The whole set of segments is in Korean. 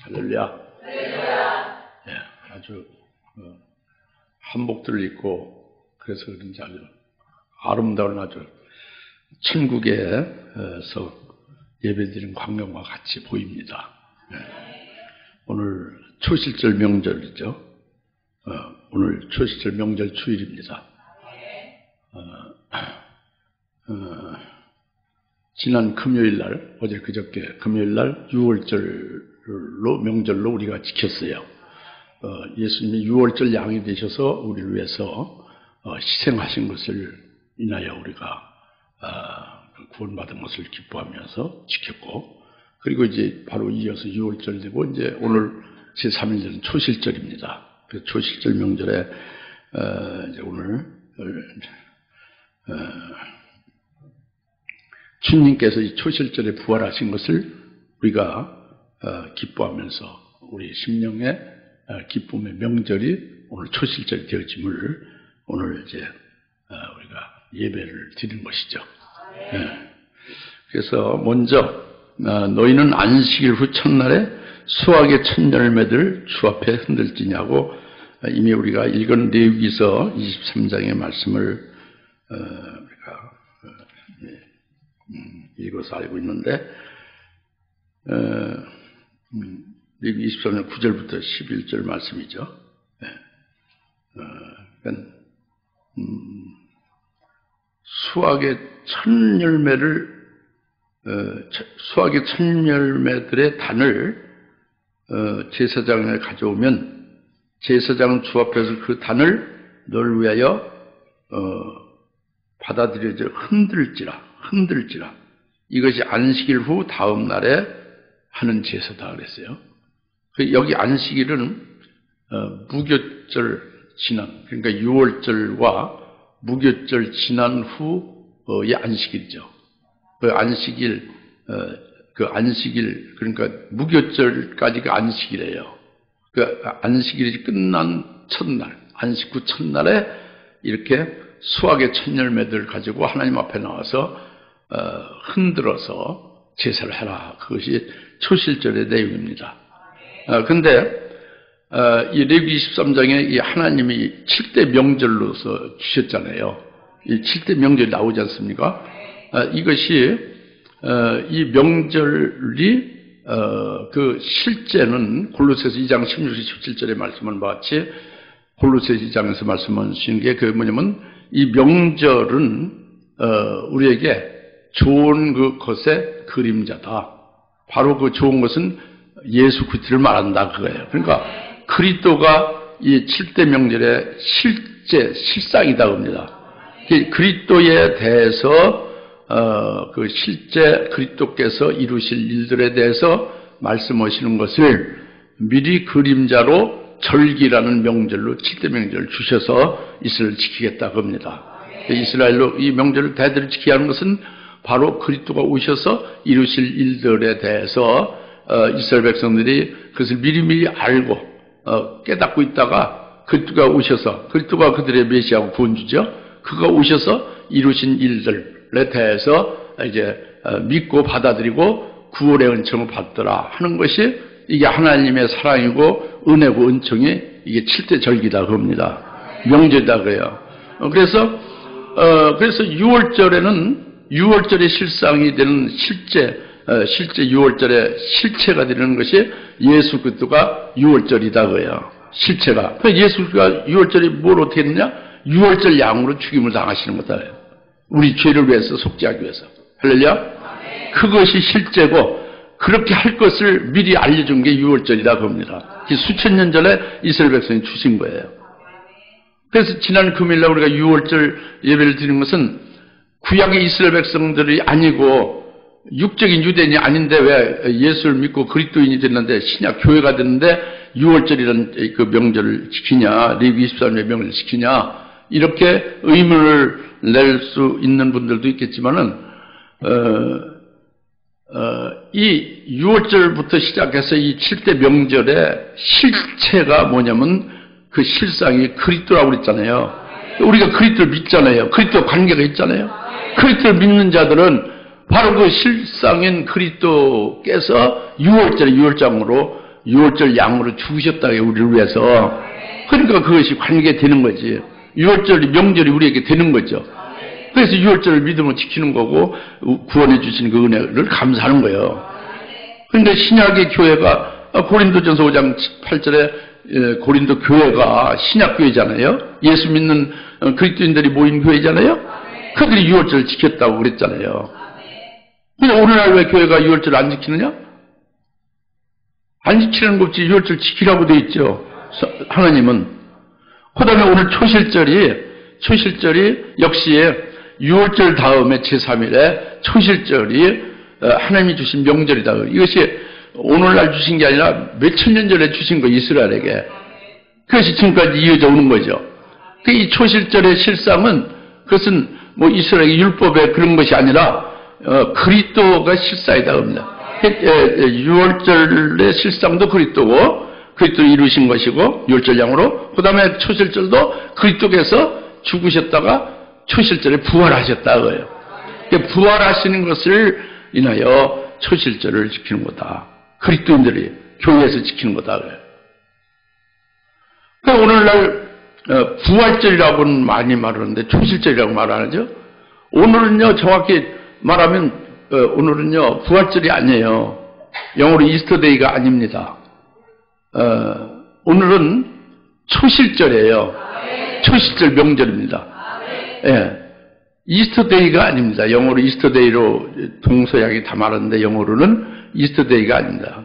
할렐루야. 예, 아주 한복들을 입고 그래서 그런지 아주 아름다운 아주 천국에서 예배드린 광경과 같이 보입니다. 예. 오늘 초실절 명절이죠. 오늘 초실절 명절 주일입니다. 지난 금요일날, 어제 그저께 금요일날 6월절로 명절로 우리가 지켰어요. 예수님이 6월절 양이 되셔서 우리를 위해서 희생하신 것을 인하여 우리가 구원받은 것을 기뻐하면서 지켰고, 그리고 이제 바로 이어서 6월절 되고 이제 오늘 제3일절은 초실절입니다. 그 초실절 명절에 이제 오늘 주님께서 이 초실절에 부활하신 것을 우리가 기뻐하면서 우리 심령의 기쁨의 명절이 오늘 초실절이 되어짐을 오늘 이제 우리가 예배를 드리는 것이죠. 네. 그래서 먼저 너희는 안식일 후 첫날에 수확의 첫 열매들 주 앞에 흔들지냐고 이미 우리가 읽은 레위기서 23장의 말씀을 우리가 읽어서 알고 있는데 레위기 23장 9절부터 11절 말씀이죠. 네. 그러니까 수확의 첫 열매를 수확의 첫 열매들의 단을 제사장에 가져오면 제사장은 주 앞에서 그 단을 너를 위하여 받아들여져 흔들지라 이것이 안식일 후 다음 날에 하는 제사다 그랬어요. 여기 안식일은 무교절 지난, 그러니까 6월절과 무교절 지난 후의 안식일이죠. 그 안식일, 그러니까 무교절까지가 안식일이에요. 그 안식일이 끝난 첫날, 안식 후 첫날에 이렇게 수확의 첫 열매들을 가지고 하나님 앞에 나와서 흔들어서 제사를 해라. 그것이 초실절의 내용입니다. 근데 이 레위기 23장에 이 하나님이 7대 명절로서 주셨잖아요. 이 7대 명절이 나오지 않습니까? 이것이 이 명절이 그 실제는 골로새서 2장 16절 17절의 말씀을 봤지, 골로새서 2장에서 말씀하신 게 그 뭐냐면 이 명절은 우리에게 좋은 그것의 그림자다. 바로 그 좋은 것은 예수 그리스도를 말한다 그거예요. 그러니까 그리스도가 이 7대 명절의 실상이다 겁니다. 그리스도에 대해서 그 실제 그리스도께서 이루실 일들에 대해서 말씀하시는 것을 미리 그림자로 절기라는 명절로 7대 명절을 주셔서 이스라엘을 지키겠다 겁니다. 이스라엘로 이 명절을 대대로 지켜야 하는 것은 바로 그리스도가 오셔서 이루실 일들에 대해서 이스라엘 백성들이 그것을 미리미리 알고 깨닫고 있다가 그리스도가 오셔서, 그리스도가 그들의 메시아고 구원주죠. 그가 오셔서 이루신 일들에 대해서 이제 믿고 받아들이고 구원의 은총을 받더라 하는 것이 이게 하나님의 사랑이고 은혜고 은총이 이게 7대 절기다 그럽니다. 명절이다 그래요. 그래서 6월절의 실상이 되는 실제 6월절의 실체가 되는 것이 예수 그리스도가 6월절이다 그래요. 실체가. 예수가 6월절이 뭘 어떻게 했느냐? 6월절 양으로 죽임을 당하시는 거다. 우리 죄를 위해서, 속죄하기 위해서. 할렐루야? 그것이 실제고, 그렇게 할 것을 미리 알려준 게 6월절이다 그럽니다. 수천 년 전에 이스라엘 백성이 주신 거예요. 그래서 지난 금요일날 우리가 6월절 예배를 드리는 것은 구약의 이스라엘 백성들이 아니고 육적인 유대인이 아닌데 왜 예수를 믿고 그리스도인이 됐는데 신약 교회가 됐는데 6월절이라는 그 명절을 지키냐, 레위기 23일의 명절을 지키냐, 이렇게 의문을 낼 수 있는 분들도 있겠지만은 이 6월절부터 시작해서 이 7대 명절의 실체가 뭐냐면 그 실상이 그리스도라고 그랬잖아요. 우리가 그리스도를 믿잖아요. 그리스도 관계가 있잖아요. 그리스도를 믿는 자들은 바로 그 실상인 그리스도께서 6월절에 6월장으로 유월절 양으로 죽으셨다고요, 우리를 위해서. 그러니까 그것이 관계가 되는 거지. 유월절이 명절이 우리에게 되는 거죠. 그래서 유월절을 믿음으로 지키는 거고 구원해 주신 그 은혜를 감사하는 거예요. 그런데 신약의 교회가 고린도전서 5장 8절에 고린도 교회가 신약교회잖아요. 예수 믿는 그리스도인들이 모인 교회잖아요. 그들이 유월절을 지켰다고 그랬잖아요. 근데 오늘날 왜 교회가 유월절을 안 지키느냐? 안 지키는 거 없지. 유월절 지키라고 되어 있죠. 하나님은. 그 다음에 오늘 초실절이 역시 유월절 다음에 제3일에 초실절이 하나님이 주신 명절이다. 이것이 오늘날 주신 게 아니라 몇천 년 전에 주신 거 이스라엘에게. 그것이 지금까지 이어져 오는 거죠. 이 초실절의 실상은 그것은 뭐 이스라엘의 율법에 그런 것이 아니라 그리스도가 실사이다 합니다. 유월절의 실상도 그리스도고 그리스도를 이루신 것이고 유월절 양으로 그 다음에 초실절도 그리스도께서 죽으셨다가 초실절에 부활하셨다 거예요. 부활하시는 것을 인하여 초실절을 지키는 거다. 그리스도인들이 교회에서 지키는 거다 그래요. 그러니까 오늘날 부활절이라고는 많이 말하는데 초실절이라고 말 안 하죠. 오늘은요 정확히 말하면 오늘은요 부활절이 아니에요. 영어로 이스터데이가 아닙니다. 오늘은 초실절이에요. 초실절 명절입니다. 예. 이스터데이가 아닙니다. 영어로 이스터데이로 동서양이 다 말하는데 영어로는 이스터데이가 아닙니다.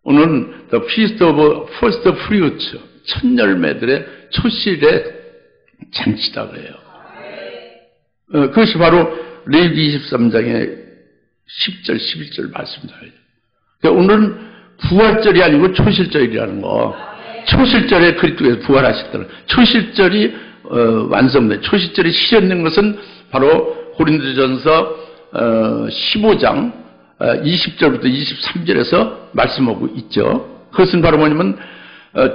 오늘은 The Feast of First Fruits, 첫 열매들의 초실의 잔치다 그래요. 그것이 바로 레위기 23장의 10절, 11절 말씀입니다. 그러니까 오늘은 부활절이 아니고 초실절이라는 거. 초실절에 그리스도께서 부활하셨다는 초실절이 완성된 초실절이 실현된 것은 바로 고린도전서 15장 20절부터 23절에서 말씀하고 있죠. 그것은 바로 뭐냐면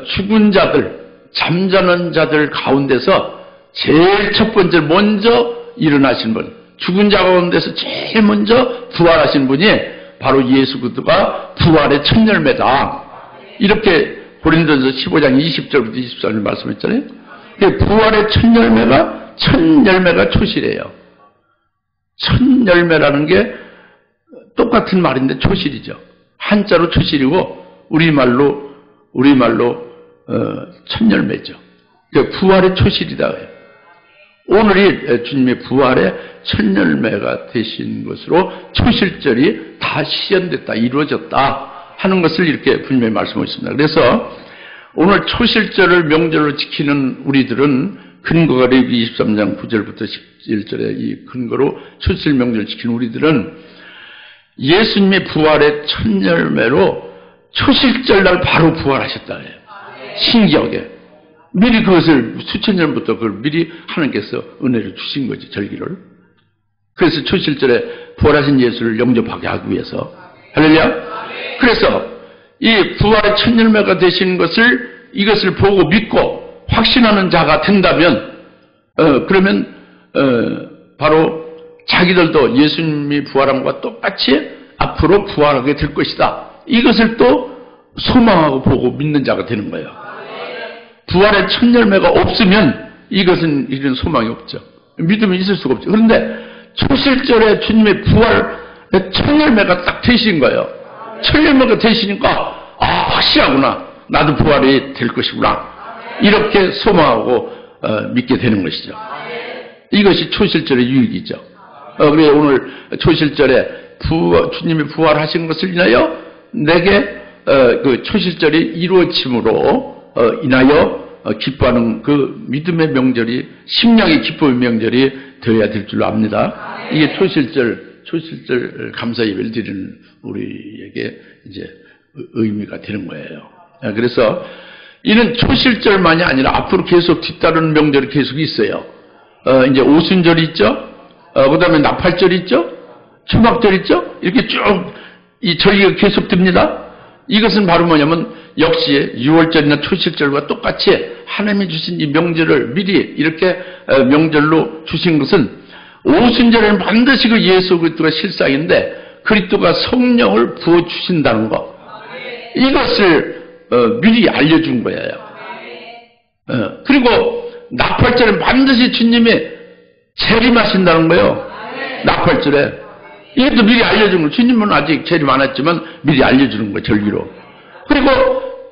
죽은 자들, 잠자는 자들 가운데서 제일 첫 번째 먼저 일어나신 분, 죽은 자 가운데서 제일 먼저 부활하신 분이 바로 예수 그리스도가 부활의 첫 열매다. 이렇게 고린도전서 15장 20절부터 24절 말씀했잖아요. 부활의 첫 열매가 초실이에요. 첫 열매라는 게 똑같은 말인데 초실이죠. 한자로 초실이고 우리말로 첫 열매죠. 부활의 초실이다. 오늘이 주님의 부활의 첫 열매가 되신 것으로 초실절이 다 실현됐다, 이루어졌다 하는 것을 이렇게 분명히 말씀하고 있습니다. 그래서 오늘 초실절을 명절로 지키는 우리들은 근거가 레위기 23장 9절부터 11절에 이 근거로 초실 명절을 지키는 우리들은 예수님의 부활의 첫 열매로 초실절날 바로 부활하셨다 해요. 신기하게. 미리 그것을 수천 년부터 그걸 미리 하나님께서 은혜를 주신 거지, 절기를. 그래서 초실절에 부활하신 예수를 영접하게 하기 위해서. 할렐루야. 그래서 이 부활의 첫 열매가 되신 것을 이것을 보고 믿고 확신하는 자가 된다면 그러면 바로 자기들도 예수님이 부활한 것과 똑같이 앞으로 부활하게 될 것이다. 이것을 또 소망하고 보고 믿는 자가 되는 거예요. 부활의 첫 열매가 없으면 이것은 이런 소망이 없죠. 믿음이 있을 수가 없죠. 그런데 초실절에 주님의 부활의 첫 열매가 딱 되신 거예요. 첫 열매가 되시니까 확실하구나. 나도 부활이 될 것이구나. 이렇게 소망하고 믿게 되는 것이죠. 이것이 초실절의 유익이죠. 그래 오늘 초실절에 주님이 부활하신 것을 인하여 내게 그 초실절이 이루어짐으로 인하여 기뻐하는 그 믿음의 명절이 심령의 기쁨의 명절이 되어야 될 줄로 압니다. 이게 초실절 감사 예배를 드리는 우리에게 이제 의미가 되는 거예요. 그래서 이는 초실절만이 아니라 앞으로 계속 뒤따르는 명절이 계속 있어요. 이제 오순절이 있죠. 그 다음에 나팔절이 있죠. 초막절 있죠. 이렇게 쭉 이 절기가 계속됩니다. 이것은 바로 뭐냐면 역시 6월절이나 초실절과 똑같이 하나님이 주신 이 명절을 미리 이렇게 명절로 주신 것은 오순절에는 반드시 그 예수 그리스도가 실상인데 그리스도가 성령을 부어주신다는 것. 이것을 미리 알려준 거예요. 그리고 나팔절에 반드시 주님이 재림하신다는 거예요. 나팔절에. 이것도 미리 알려준 거예요. 주님은 아직 재림 안 했지만 미리 알려주는 거예요. 절기로. 그리고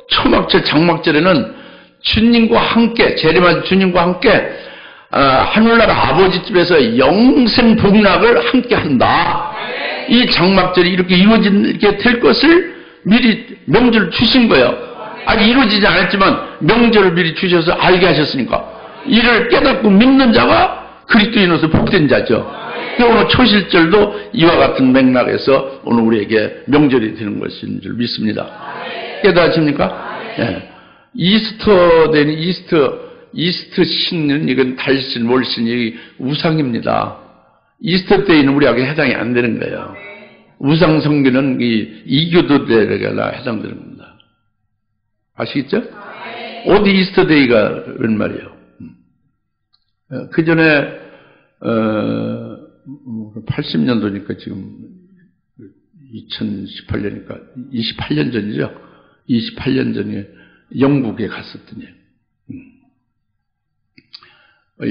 초막절, 장막절에는 주님과 함께, 재림하신 주님과 함께 하늘나라 아버지 집에서 영생 복락을 함께 한다. 이 장막절이 이렇게 이루어지게 될 것을 미리 명절을 주신 거예요. 아직 이루어지지 않았지만 명절을 미리 주셔서 알게 하셨으니까 이를 깨닫고 믿는 자가 그리스도인으로서 복된 자죠. 오늘 초실절도 이와 같은 맥락에서 오늘 우리에게 명절이 되는 것인 줄 믿습니다. 깨닫습니까? 예. 이스터 되는 이스터 신은 이건 달신, 월신, 이 우상입니다. 이스터 때에는 우리에게 해당이 안 되는 거예요. 우상 성교는 이교도들에게나 해당되는 겁니다. 아시겠죠? 어디 이스터 데이가 그런 말이에요. 그 전에 80년도니까 지금 2018년이니까 28년 전이죠. 28년 전에 영국에 갔었더니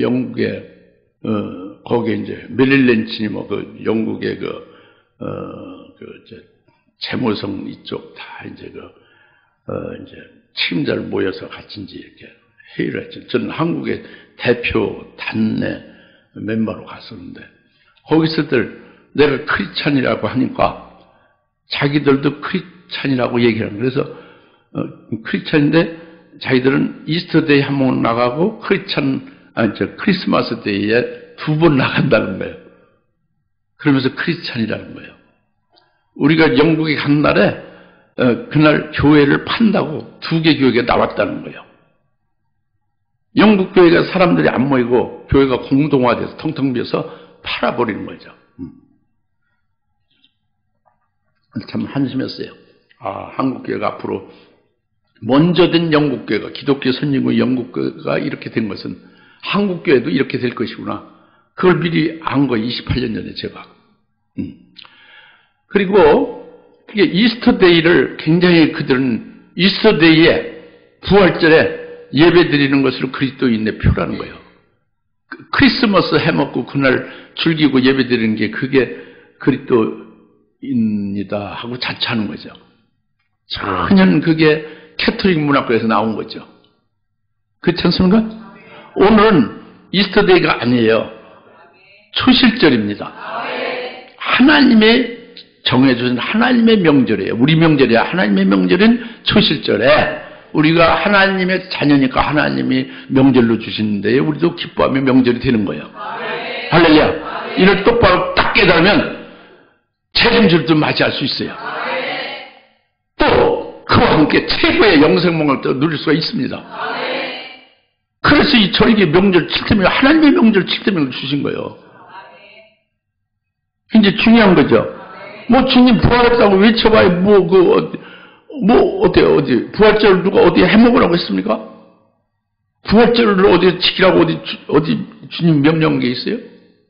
영국에 거기에 이제 메릴랜치니 영국의 재모성 이쪽 다 이제 이제 책임자를 모여서 같이 이제 이렇게 회의를 했죠. 저는 한국의 대표 단내 멤버로 갔었는데 거기서들 내가 크리스찬이라고 하니까 자기들도 크리스찬이라고 얘기하는 거예요. 그래서 크리스찬인데 자기들은 이스터데이 한 번 나가고 크리스마스 데이에 2번 나간다는 거예요. 그러면서 크리스찬이라는 거예요. 우리가 영국에 간 날에 그날 교회를 판다고 2개 교회가 나왔다는 거예요. 영국 교회가 사람들이 안 모이고 교회가 공동화돼서 텅텅 비어서 팔아버리는 거죠. 참 한심했어요. 한국 교회가 앞으로 먼저 된 영국 교회가 기독교 선진국 영국 교회가 이렇게 된 것은 한국 교회도 이렇게 될 것이구나. 그걸 미리 안 거예요. 28년 전에 제가. 그리고 그게 이스터데이를 굉장히 그들은 이스터데이에 부활절에 예배드리는 것으로 그리스도인의 표라는 거예요. 크리스마스 해먹고 그날 즐기고 예배드리는 게 그게 그리스도인이다 하고 자처하는 거죠. 전혀 그게 캐톨릭 문화권에서 나온 거죠. 그렇지 않습니까? 오늘은 이스터데이가 아니에요. 초실절입니다. 하나님의 정해주신 하나님의 명절이에요. 우리 명절이 하나님의 명절인 초실절에 우리가 하나님의 자녀니까 하나님이 명절로 주시는데 우리도 기뻐하며 명절이 되는 거예요. 할렐루야. 이를 똑바로 딱 깨달으면 책임질도 맞이할 수 있어요. 또 그와 함께 최고의 영생몽을 또 누릴 수가 있습니다. 그래서 이 절기 명절 7태명 하나님의 명절 7태명을 주신 거예요. 이제 중요한 거죠. 뭐 주님 부활했다고 외쳐봐야 어디 부활절을 누가 어디 해먹으라고 했습니까? 부활절을 어디 지키라고 어디 주님 명령한 게 있어요?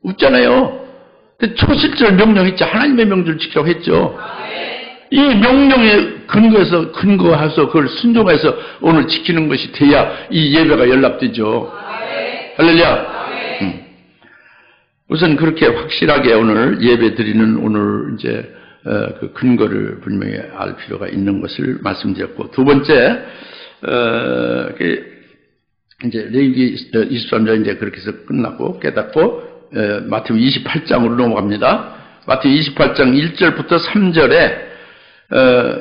없잖아요. 근데 초실절 명령했죠. 하나님의 명절을 지키라고 했죠. 이 명령에 근거해서 그걸 순종해서 오늘 지키는 것이 돼야 이 예배가 연락되죠. 할렐루야. 우선 그렇게 확실하게 오늘 예배 드리는 오늘 이제 그 근거를 분명히 알 필요가 있는 것을 말씀드렸고, 두 번째 이제 레위기 23장 이제 그렇게 해서 끝났고 깨닫고 마태복음 28장으로 넘어갑니다. 마태복음 28장 1절부터 3절에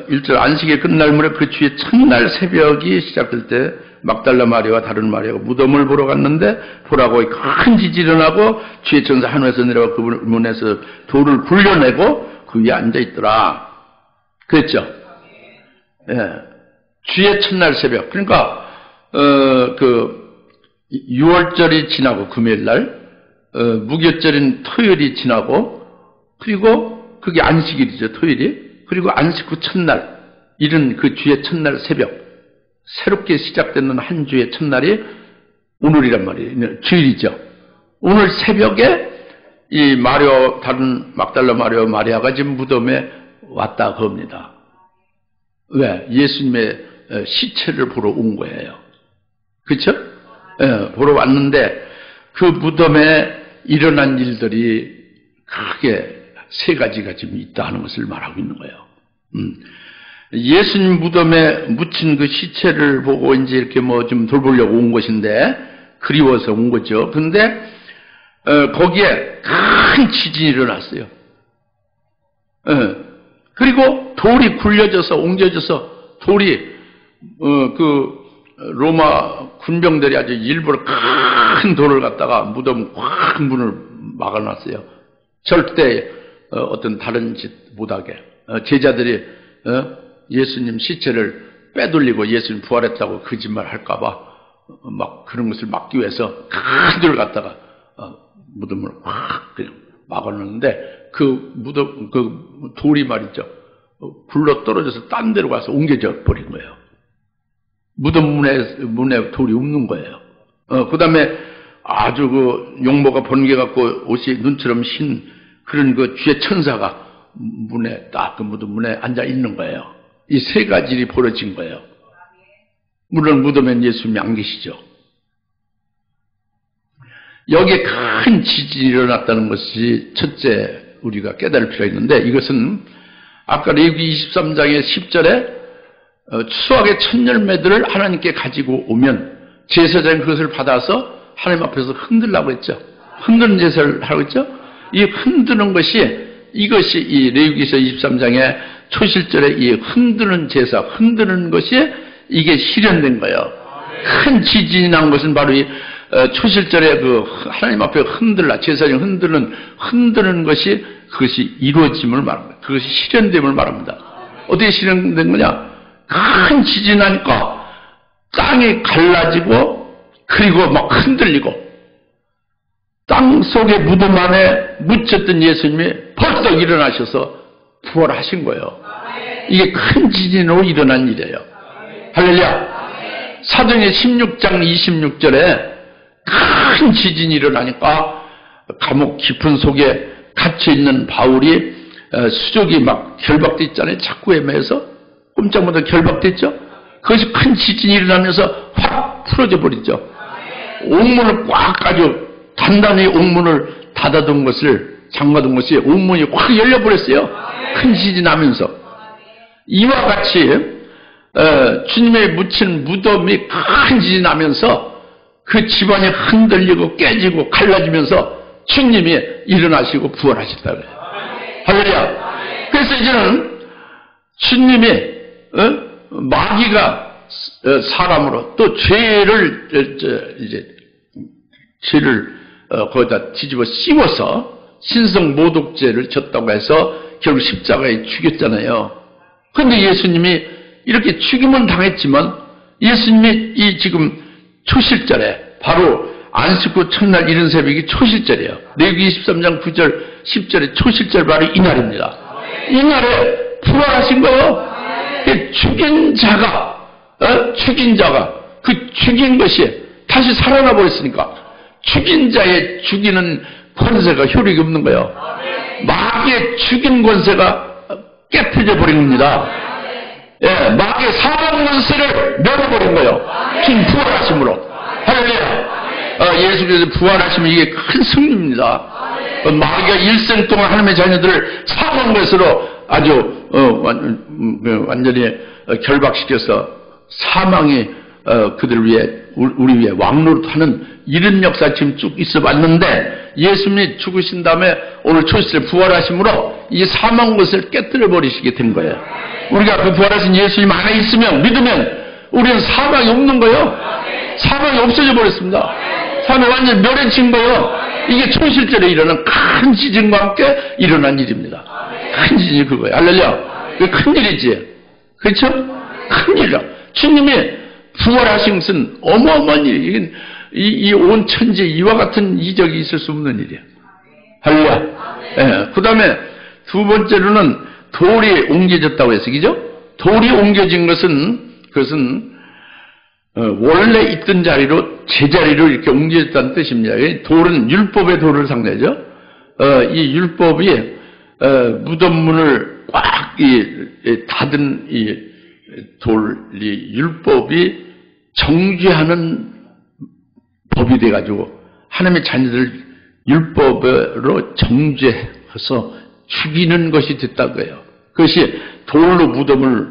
1절 안식일 끝날 무렵 그 주의 첫날 새벽이 시작될 때 막달라 마리아와 다른 마리아가 무덤을 보러 갔는데 보라고 큰 지진이 일어나고 주의 천사 하늘에서 내려와 그 문에서 돌을 굴려내고 그 위에 앉아있더라. 그랬죠? 예. 주의 첫날 새벽. 그러니까, 6월절이 지나고 금요일날, 무교절인 토요일이 지나고, 그리고 그게 안식일이죠, 토요일이. 그리고 안식 후 첫날, 이른 그 주의 첫날 새벽, 새롭게 시작되는 한 주의 첫날이 오늘이란 말이에요. 주일이죠. 오늘 새벽에 이 마리아, 다른 막달라 마리아가 지금 무덤에 왔다 그럽니다. 왜? 예수님의 시체를 보러 온 거예요. 그렇죠? 보러 왔는데 그 무덤에 일어난 일들이 크게 세 가지가 지금 있다 하는 것을 말하고 있는 거예요. 예수님 무덤에 묻힌 그 시체를 보고 이제 이렇게 뭐 좀 돌보려고 온 것인데 그리워서 온 거죠. 근데 거기에 큰 지진이 일어났어요. 그리고 돌이 굴려져서 옮겨져서 돌이 그 로마 군병들이 아주 일부러 큰 돌을 갖다가 무덤 꽉 문을 막아놨어요. 절대 어떤 다른 짓 못하게. 제자들이 예수님 시체를 빼돌리고 예수님 부활했다고 거짓말 할까봐 막 그런 것을 막기 위해서 큰 돌을 갖다가 무덤을 확 그냥 막아놓는데 그 무덤 그 돌이 말이죠 굴러 떨어져서 딴 데로 가서 옮겨져 버린 거예요. 무덤 문에 돌이 없는 거예요. 그 다음에 아주 그 용모가 번개 갖고 옷이 눈처럼 흰 그런 그 주의 천사가 문에 딱 그 무덤 문에 앉아 있는 거예요. 이 세 가지 일이 벌어진 거예요. 물론 무덤엔 예수님이 안 계시죠. 여기에 큰 지진이 일어났다는 것이 첫째 우리가 깨달을 필요가 있는데 이것은 아까 레위기 23장의 10절에 추수하게 첫 열매들을 하나님께 가지고 오면 제사장이 그것을 받아서 하나님 앞에서 흔들라고 했죠. 흔드는 제사를 하고 있죠. 이 흔드는 것이 이것이 이 레위기서 23장의 초실절에 이 흔드는 제사, 흔드는 것이 이게 실현된 거예요. 큰 지진이 난 것은 바로 이 초실절에 그 하나님 앞에 흔들라, 제사장이 흔드는 것이 그것이 이루어짐을 말합니다. 그것이 실현됨을 말합니다. 어떻게 실현된 거냐? 큰 지진이 나니까 땅이 갈라지고 그리고 막 흔들리고 땅 속의 무덤 안에 묻혔던 예수님이 벌떡 일어나셔서 부활하신 거예요. 이게 큰 지진으로 일어난 일이에요. 할렐루야. 사도행전 16장 26절에 큰 지진이 일어나니까 감옥 깊은 속에 갇혀있는 바울이 수족이 막 결박돼 있잖아요. 자꾸 애매해서 꼼짝 못하고 결박됐죠. 그것이 큰 지진이 일어나면서 확 풀어져 버리죠. 옥문을 꽉 아주 단단히 옥문을 닫아둔 것을 잠가둔 것이 옥문이 확 열려버렸어요. 큰 지진이 나면서 이와 같이 주님의 묻힌 무덤이 큰 지진이 나면서 그 집안이 흔들리고 깨지고 갈라지면서 주님이 일어나시고 부활하셨다 그래요. 할렐루야. 그래서 이제는 주님이 마귀가 사람으로 또 죄를 거기다 뒤집어 씌워서 신성 모독죄를 졌다고 해서 결국 십자가에 죽였잖아요. 그런데 예수님이 이렇게 죽임은 당했지만 예수님이 이 지금 초실절에 바로 안식구 첫날 이른 새벽이 초실절이에요. 레위기 23장 9절 10절에 초실절 바로 이날입니다. 이날에 부활하신 거예요. 죽인 자가 그 죽인 것이 다시 살아나 버렸으니까 죽인 자의 죽이는 권세가 효력이 없는 거예요. 마귀의 죽인 권세가 깨트려 버린 겁니다. 마귀의 사망 권세를 내려버린 거예요. 주님 부활하심으로. 할렐루야. 예수께서 부활하시면 이게 큰 승리입니다. 마귀가 일생 동안 하나님의 자녀들을 사망 권세로 아주 완전히 결박시켜서 사망이 그들을 위해 우리 위해 왕노릇하는 이런 역사 지금 쭉 있어 왔는데 예수님이 죽으신 다음에 오늘 초실에 부활하심으로 이 사망 것을 깨뜨려 버리시게 된 거예요. 우리가 그 부활하신 예수님 안에 있으면 믿으면 우리는 사망이 없는 거예요. 사망이 없어져 버렸습니다. 사망이 완전히 멸해진 거예요. 이게 초실절에 일어난 큰 지진과 함께 일어난 일입니다. 큰 지진이 그거예요. 할렐루야. 그게 큰 일이지. 그렇죠? 큰 일이야. 주님이 부활하신 것은 어마어마한 일이에요. 이 온 천지에 이와 같은 이적이 있을 수 없는 일이에요. 할렐루야. 그 다음에 두 번째로는 돌이 옮겨졌다고 해서, 그죠? 돌이 옮겨진 그것은 원래 있던 자리로 제자리로 이렇게 옮겨졌다는 뜻입니다. 돌은 율법의 돌을 상대하죠. 이 율법이 무덤문을 꽉 닫은 율법이 정죄하는 법이 돼가지고 하나님의 자녀들 율법으로 정죄해서 죽이는 것이 됐다고요. 그것이 돌로 무덤을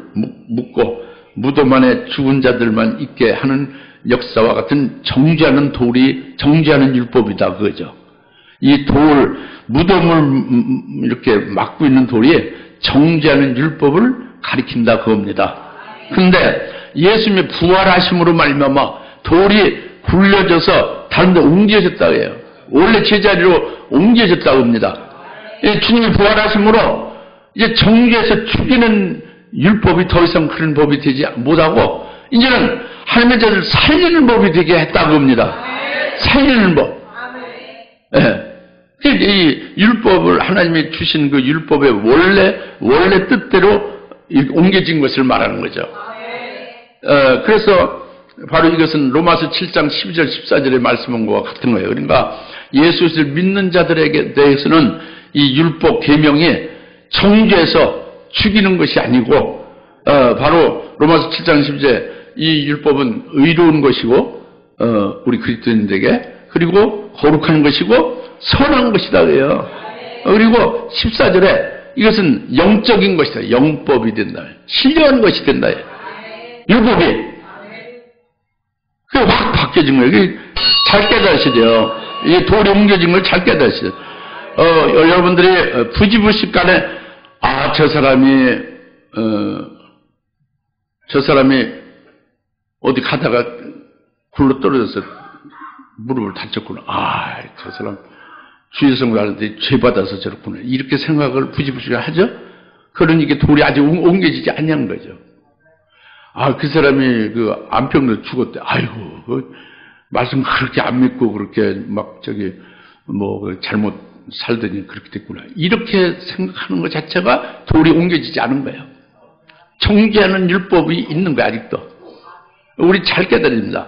묶고 무덤 안에 죽은 자들만 있게 하는 역사와 같은 정죄하는 율법이다 그거죠. 이 무덤을 이렇게 막고 있는 돌이 정죄하는 율법을 가리킨다 그겁니다. 근데 예수님의 부활하심으로 말미암아 돌이 굴려져서 다른 데 옮겨졌다고 해요. 원래 제자리로 옮겨졌다고 합니다. 주님이 부활하심으로 이제 정죄해서 죽이는 율법이 더 이상 그런 법이 되지 못하고 이제는 하나님의 자를 살리는 법이 되게 했다고 합니다. 살리는 법. 예. 이 율법을 하나님이 주신 그 율법의 원래 뜻대로 옮겨진 것을 말하는 거죠. 그래서 바로 이것은 로마서 7장 12절 14절의 말씀한 것과 같은 거예요. 그러니까 예수를 믿는 자들에게 대해서는 이 율법 계명이 정죄해서 죽이는 것이 아니고 바로 로마서 7장 12절 이 율법은 의로운 것이고 우리 그리스도인들에게 그리고 거룩한 것이고 선한 것이다 그래요. 그리고 14절에 이것은 영적인 것이다. 영법이 된다. 신령한 것이 된다. 율법이. 그게 확 바뀌어진 거예요. 잘 깨달으셔야 돼요. 이 돌이 옮겨진 걸 잘 깨달으셔야 돼요. 여러분들이 부지불식간에 저 사람이 어디 가다가 굴러 떨어져서 무릎을 다쳤구나. 저 사람 주의성을 하는데 죄 받아서 저렇구나. 이렇게 생각을 부지불식에 하죠. 그러니 이게 돌이 아직 옮겨지지 않냐는 거죠. 그 사람이 안병으로 죽었대. 말씀 그렇게 안 믿고 그렇게 잘못 살더니 그렇게 됐구나. 이렇게 생각하는 것 자체가 돌이 옮겨지지 않은 거예요. 정죄하는 율법이 있는 거예요, 아직도. 우리 잘 깨달습니다.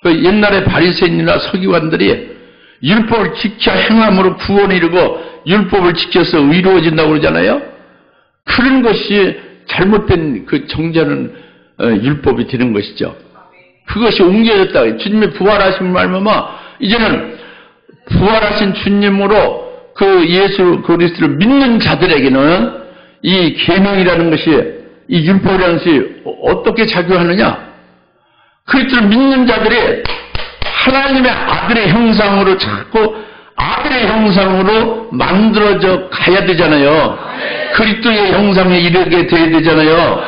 옛날에 바리새인이나 서기관들이 율법을 지켜 행함으로 구원에 이르고 율법을 지켜서 의로워진다고 그러잖아요. 그런 것이 잘못된 정죄하는 율법이 되는 것이죠. 그것이 옮겨졌다. 주님의 부활하신 말미암아 이제는 부활하신 주님으로 예수 그리스도를 믿는 자들에게는 이 계명이라는 것이 이 율법이라는 것이 어떻게 작용하느냐? 그리스도를 믿는 자들이 하나님의 아들의 형상으로 자꾸 아들의 형상으로 만들어져 가야 되잖아요. 그리스도의 형상에 이르게 돼야 되잖아요.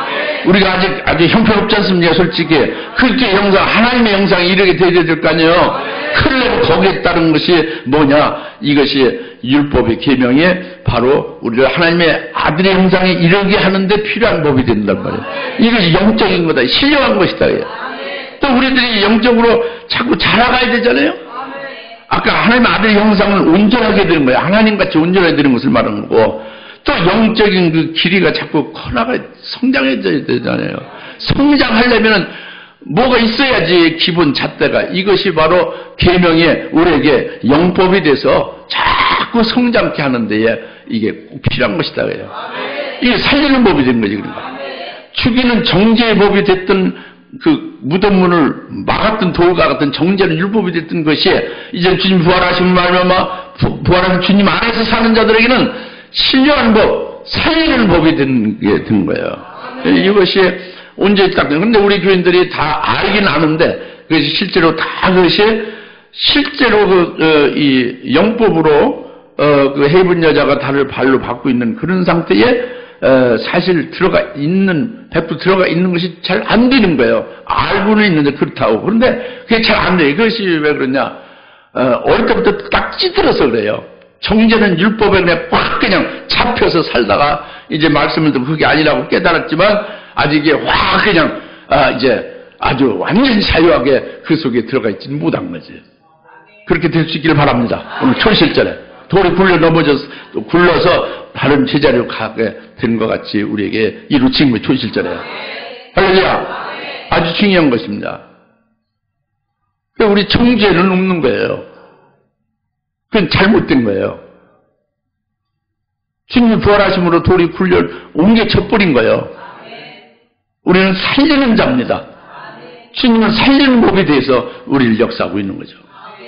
우리가 아주 형편없지 않습니까? 솔직히 그리스도의 형상, 하나님의 형상에 이르게 돼야 될 거 아니에요. 그러려면 거기에 따른 것이 뭐냐? 이것이 율법의 계명이 바로 우리를 하나님의 아들의 형상에 이르게 하는데 필요한 법이 된단 말이에요. 이것이 영적인 거다. 신령한 것이다. 또 우리들이 영적으로 자꾸 자라가야 되잖아요. 아까 하나님의 아들의 형상을 온전하게 되는 거예요. 하나님같이 온전하게 되는 것을 말하는 거고 또 영적인 그 길이가 자꾸 성장해져야 되잖아요. 성장하려면 뭐가 있어야지 기본 잣대가. 이것이 바로 계명이 우리에게 영법이 돼서 자꾸 성장케 하는 데에 이게 꼭 필요한 것이다. 이게 살리는 법이 된 거지. 그러니까. 죽이는 정죄의 법이 됐던 무덤문을 막았던 돌과 같은 정죄는 율법이 됐던 것이 이제 주님 부활하신 말미암아 부활하신 주님 안에서 사는 자들에게는 신령한 법, 살리는 법이 된 거예요. 이것이 언제 딱 그런데 우리 교인들이 다 알긴 아는데 그것이 실제로 이 영법으로 헤이븐 여자가 달을 발로 밟고 있는 그런 상태에 사실 100% 들어가 있는 것이 잘 안 되는 거예요. 알고는 있는데 그렇다고. 그런데 그게 잘 안 돼요. 그것이 왜 그러냐? 어릴 때부터 딱 찌들어서 그래요. 정죄는 율법에 그냥 잡혀서 살다가 이제 말씀을 듣고 그게 아니라고 깨달았지만 아직 이게 이제 아주 완전히 자유하게 그 속에 들어가 있지는 못한 거지. 그렇게 될 수 있기를 바랍니다. 오늘 초실전에 돌이 굴러서 다른 제자리로 가게 된 것 같이 우리에게 이루어진 거예요. 초실전에. 할렐루야. 아주 중요한 것입니다. 우리 정죄는 없는 거예요. 그건 잘못된 거예요. 주님이 부활하심으로 돌이 옮겨쳐버린 거예요. 우리는 살리는 자입니다. 주님은 살리는 법에 대해서 우리를 역사하고 있는 거죠.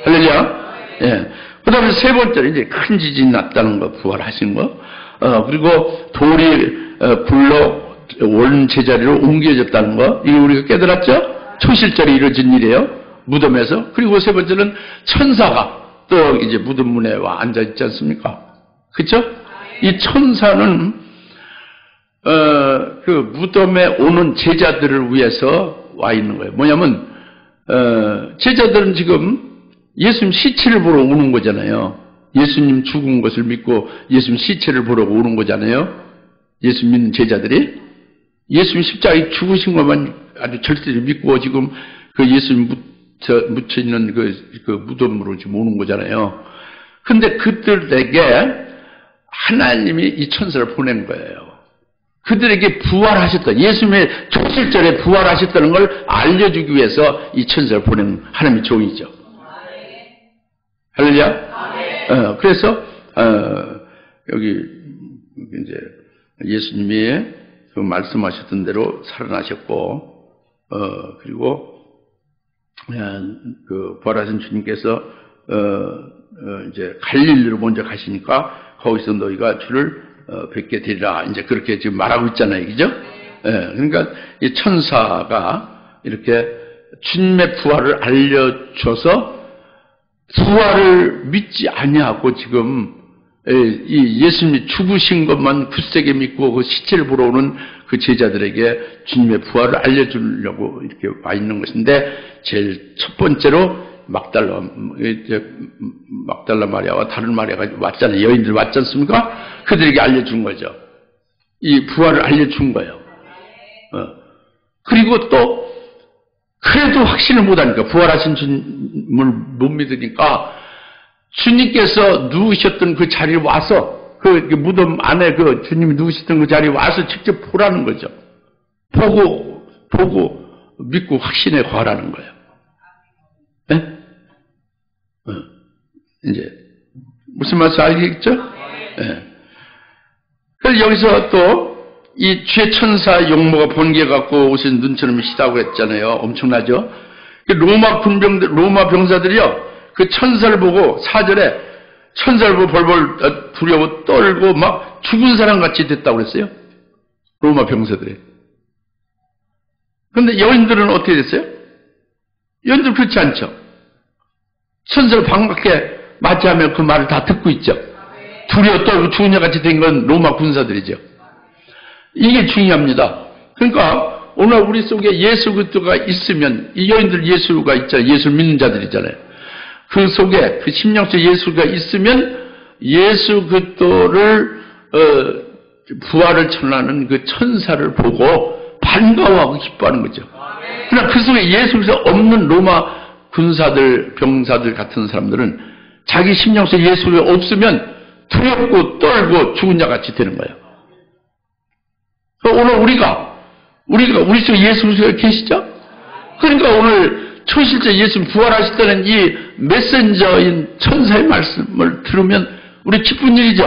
할렐루야. 예. 그 다음에 세 번째로 이제 큰 지진이 났다는 거, 부활하신 거. 그리고 돌이 굴러 원 제자리로 옮겨졌다는 거. 이거 우리가 깨달았죠? 초실절에 이루어진 일이에요. 무덤에서. 그리고 세 번째는 천사가 또 이제 무덤 문에 와 앉아 있지 않습니까? 그쵸? 이 천사는, 그 무덤에 오는 제자들을 위해서 와 있는 거예요. 뭐냐면, 제자들은 지금 예수님 시체를 보러 오는 거잖아요. 예수님 죽은 것을 믿고 예수님 시체를 보러 오는 거잖아요. 예수 믿는 제자들이. 예수님 십자가에 죽으신 것만 아주 절대로 믿고 지금 그 예수님 묻혀 있는 그 무덤으로 지금 오는 거잖아요. 근데 그들에게 하나님이 이 천사를 보낸 거예요. 그들에게 부활하셨다. 예수님의 초실절에 부활하셨다는 걸 알려주기 위해서 이 천사를 보낸 하나님의 종이죠. 할렐루야. 그래서 여기 이제 예수님이 그 말씀하셨던 대로 살아나셨고, 그리고 그 부활하신 주님께서 이제 갈릴리로 먼저 가시니까 거기서 너희가 주를 뵙게 되리라. 이제 그렇게 지금 말하고 있잖아요, 그죠? 그러니까 이 천사가 이렇게 주님의 부활을 알려줘서 부활을 믿지 아니하고 지금 이 예수님이 죽으신 것만 굳세게 믿고 그 시체를 보러 오는 그 제자들에게 주님의 부활을 알려주려고 이렇게 와 있는 것인데, 제일 첫 번째로 막달라 마리아와 다른 마리아가 왔잖아요. 여인들 왔지 않습니까? 그들에게 알려준 거죠. 이 부활을 알려준 거예요. 그리고 또 그래도 확신을 못하니까, 부활하신 주님을 못 믿으니까 주님께서 누우셨던 그 자리에 와서, 그 무덤 안에 그 주님이 누우셨던 그 자리에 와서 직접 보라는 거죠. 보고 믿고 확신에 거하라는 거예요. 네? 이제 무슨 말인지 알겠죠? 네. 그래서 여기서 또 이 주의 천사 용모가 번개 갖고 오신 눈처럼 시다고 했잖아요. 엄청나죠? 로마 병사들이요, 그 천사를 보고, 4절에 천사를 보고 벌벌 두려워 떨고 막 죽은 사람 같이 됐다고 그랬어요. 로마 병사들이. 그런데 여인들은 어떻게 됐어요? 여인들 그렇지 않죠. 천사를 반갑게 맞이하면 그 말을 다 듣고 있죠. 두려워 떨고 죽은 자 같이 된 건 로마 군사들이죠. 이게 중요합니다. 그러니까 오늘 우리 속에 예수 그리스도가 있으면, 이 여인들 예수가 있잖아요. 예수 믿는 자들이잖아요. 그 속에 그 심령속 예수가 있으면 예수 그리스도를 부활을 전하는 그 천사를 보고 반가워하고 기뻐하는 거죠. 그러나 그 속에 예수 그리스도 없는 로마 군사들, 병사들 같은 사람들은 자기 심령 속에 예수가 없으면 두렵고 떨고 죽은 자 같이 되는 거예요. 오늘 우리 속에 예수 그리스도가 계시죠? 그러니까 오늘 초실제 예수님 부활하셨다는 이 메신저인 천사의 말씀을 들으면 우리 기쁜 일이죠.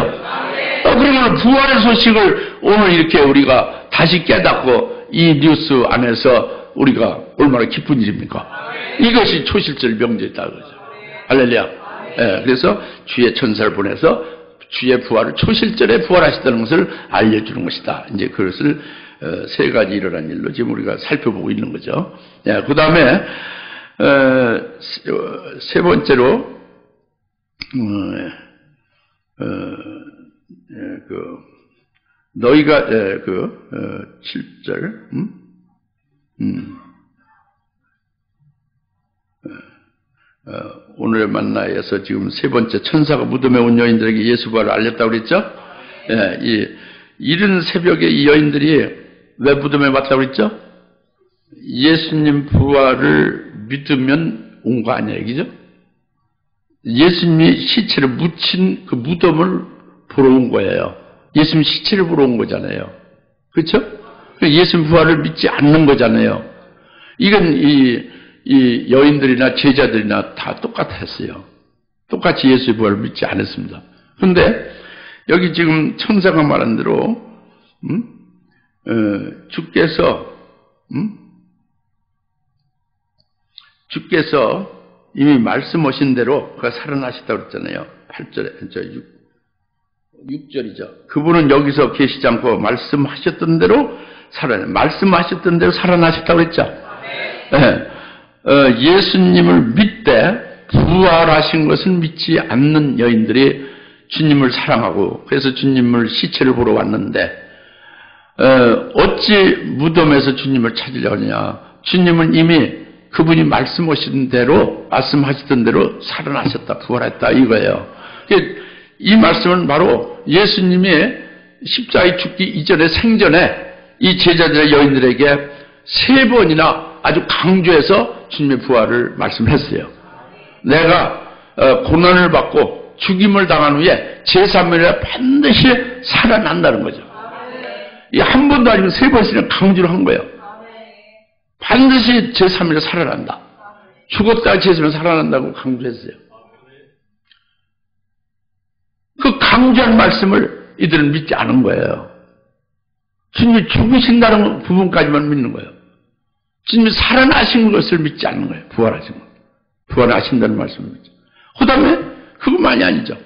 그러면 부활의 소식을 오늘 이렇게 우리가 다시 깨닫고 이 뉴스 안에서 우리가 얼마나 기쁜 일입니까? 이것이 초실절 명제다 그러죠. 할렐루야. 그래서 주의 천사를 보내서 주의 부활을 초실절에 부활하셨다는 것을 알려주는 것이다. 이제 그것을 세 가지 일어난 일로 지금 우리가 살펴보고 있는 거죠. 그 다음에 세 번째로 너희가 7절 오늘의 만나에서 지금 세 번째 천사가 무덤에 온 여인들에게 예수 부활을 알렸다고 그랬죠? 이 이른 새벽에 이 여인들이 왜 무덤에 왔다고 그랬죠? 예수님 부활을 믿으면 온 거 아니에요, 그죠? 예수님이 시체를 묻힌 그 무덤을 보러 온 거예요. 예수님 시체를 보러 온 거잖아요. 그렇죠? 예수님 부활을 믿지 않는 거잖아요. 이건 이 여인들이나 제자들이나 다 똑같았어요. 똑같이 예수의 부활을 믿지 않았습니다. 그런데 여기 지금 천사가 말한 대로 주께서 주께서 이미 말씀하신 대로 그가 살아나셨다고 그랬잖아요. 8절에, 6절이죠. 그분은 여기서 계시지 않고 말씀하셨던 대로 살아나셨다고 했죠. 네. 예수님을 믿되 부활하신 것을 믿지 않는 여인들이 주님을 사랑하고 그래서 주님을 시체를 보러 왔는데 어찌 무덤에서 주님을 찾으려고 하느냐. 주님은 이미 그분이 말씀하시던 대로 살아나셨다, 부활했다 이거예요. 이 말씀은 바로 예수님이 십자가에 죽기 이전에 생전에 이 제자들의 여인들에게 3번이나 아주 강조해서 주님의 부활을 말씀했어요. 내가 고난을 받고 죽임을 당한 후에 제3일에 반드시 살아난다는 거죠. 이 한 번도 아니고 3번씩이나 강조를 한 거예요. 반드시 제3일에 살아난다. 죽었다가 제3일에 살아난다고 강조했어요. 그 강조한 말씀을 이들은 믿지 않은 거예요. 주님이 죽으신다는 부분까지만 믿는 거예요. 주님이 살아나신 것을 믿지 않는 거예요. 부활하신 것. 부활하신다는 말씀을 믿죠. 그 다음에 그것만이 아니죠.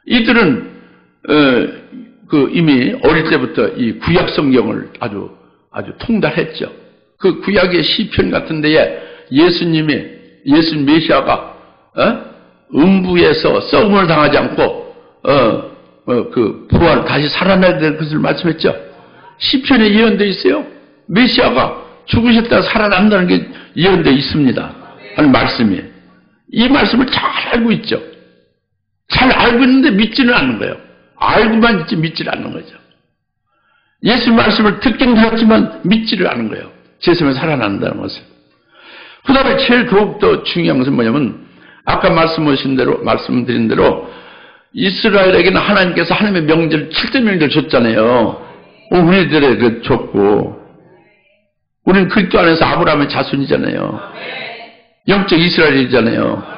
이들은 이미 어릴 때부터 이 구약 성경을 아주 통달했죠. 그 구약의 시편 같은 데에 예수 메시아가 음부에서 썩음을 당하지 않고 부활 다시 살아나야 될 것을 말씀했죠. 시편에 예언되어 있어요. 메시아가 죽으셨다가 살아난다는 게 예언되어 있습니다. 하는 말씀이. 이 말씀을 잘 알고 있죠. 잘 알고 있는데 믿지는 않는 거예요. 알고만 있지 믿지를 않는 거죠. 예수 말씀을 듣긴 들었지만 믿지를 않는 거예요. 제3에 살아난다는 것을. 그 다음에 제일 더욱더 중요한 것은 뭐냐면 아까 말씀드린 대로 이스라엘에게는 하나님께서 하나님의 명절 7대 명절 줬잖아요. 우리들에게 줬고 우리는 그리스도 안에서 아브라함의 자손이잖아요. 영적 이스라엘이잖아요.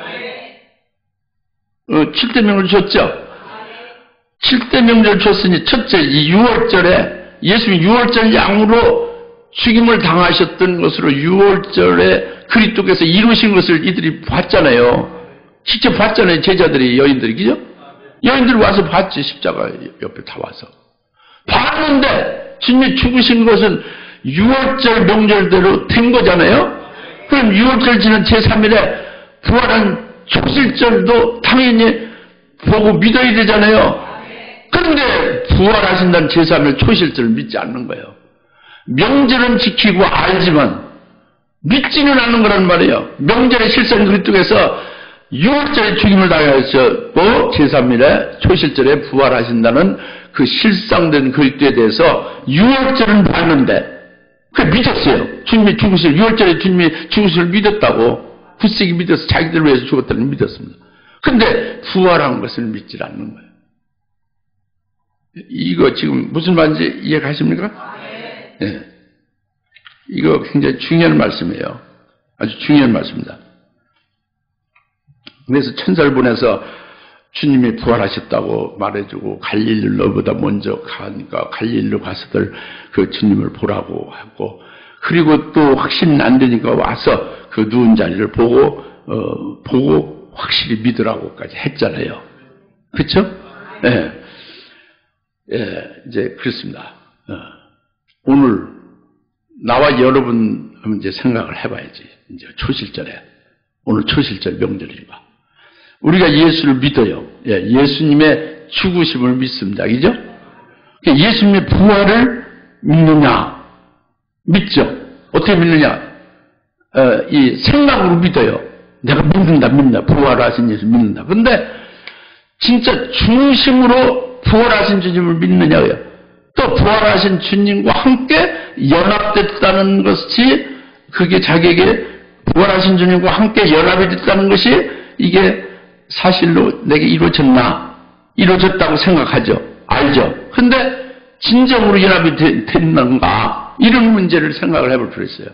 7대 명절 줬죠. 7대 명절 줬으니 첫째 이 6월절에 예수님이 6월절 양으로 죽임을 당하셨던 것으로 6월절에 그리스도께서 이루신 것을 이들이 봤잖아요. 직접 봤잖아요. 제자들이, 여인들이, 그죠? 여인들이 와서 봤지. 십자가 옆에 다 와서 봤는데 주님이 죽으신 것은 6월절 명절대로 된 거잖아요. 그럼 6월절 지난 제3일에 부활한 초실절도 당연히 보고 믿어야 되잖아요. 그런데 부활하신다는 제3일 초실절을 믿지 않는 거예요. 명절은 지키고 알지만 믿지는 않는 거란 말이에요. 명절의 실상 그리스도께서 6월절에 죽임을 당하셨고 제3일에 초실절에 부활하신다는 그 실상된 그리스도에 대해서 6월절은 봤는데 그 믿었어요. 주님이 죽으실 6월절에 주님이 죽으실 믿었다고 굳세게 믿어서 자기들 위해서 죽었다는 걸 믿었습니다. 그런데 부활한 것을 믿지 않는 거예요. 이거 지금 무슨 말인지 이해가십니까? 네. 이거 굉장히 중요한 말씀이에요. 아주 중요한 말씀입니다. 그래서 천사를 보내서 주님이 부활하셨다고 말해주고 갈릴리를 너보다 먼저 가니까 갈릴리로 가서들 그 주님을 보라고 하고 그리고 또 확신이 안 되니까 와서 그 누운 자리를 보고 확실히 믿으라고까지 했잖아요. 그렇죠? 예. 예, 이제 그렇습니다. 오늘 나와 여러분 한번 이제 생각을 해봐야지. 이제 초실절에 오늘 초실절 명절이니까 우리가 예수를 믿어요. 예, 예수님의 죽으심을 믿습니다. 그죠? 예수님의 부활을 믿느냐? 믿죠. 어떻게 믿느냐? 이 생각으로 믿어요. 내가 믿는다. 부활하신 예수 믿는다. 근데 진짜 중심으로 부활하신 주님을 믿느냐고요. 또 부활하신 주님과 함께 연합됐다는 것이 그게 자기에게 부활하신 주님과 함께 연합이 됐다는 것이 이게 사실로 내게 이루어졌다고 생각하죠. 알죠. 근데 진정으로 연합이 됐는가? 이런 문제를 생각을 해볼 필요 있어요.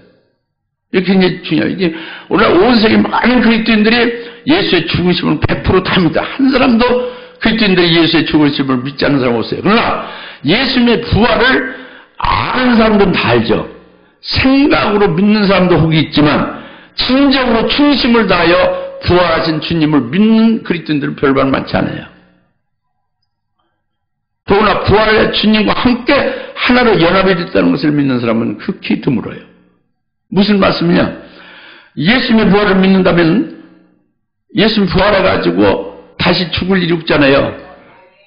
이게 굉장히 중요해요. 이게 오늘 온 세계 많은 그리스도인들이 예수의 죽으심을 100% 답니다. 한 사람도 그리스도인들이 예수의 죽으심을 믿지 않는 사람 없어요. 그러나 예수님의 부활을 아는 사람들은 다 알죠. 생각으로 믿는 사람도 혹이 있지만 진정으로 충심을 다하여 부활하신 주님을 믿는 그리스도인들은 별반 많지 않아요. 더구나 부활의 주님과 함께 하나로 연합이 됐다는 것을 믿는 사람은 극히 드물어요. 무슨 말씀이냐? 예수님의 부활을 믿는다면 예수님 부활해가지고 다시 죽을 일이 없잖아요.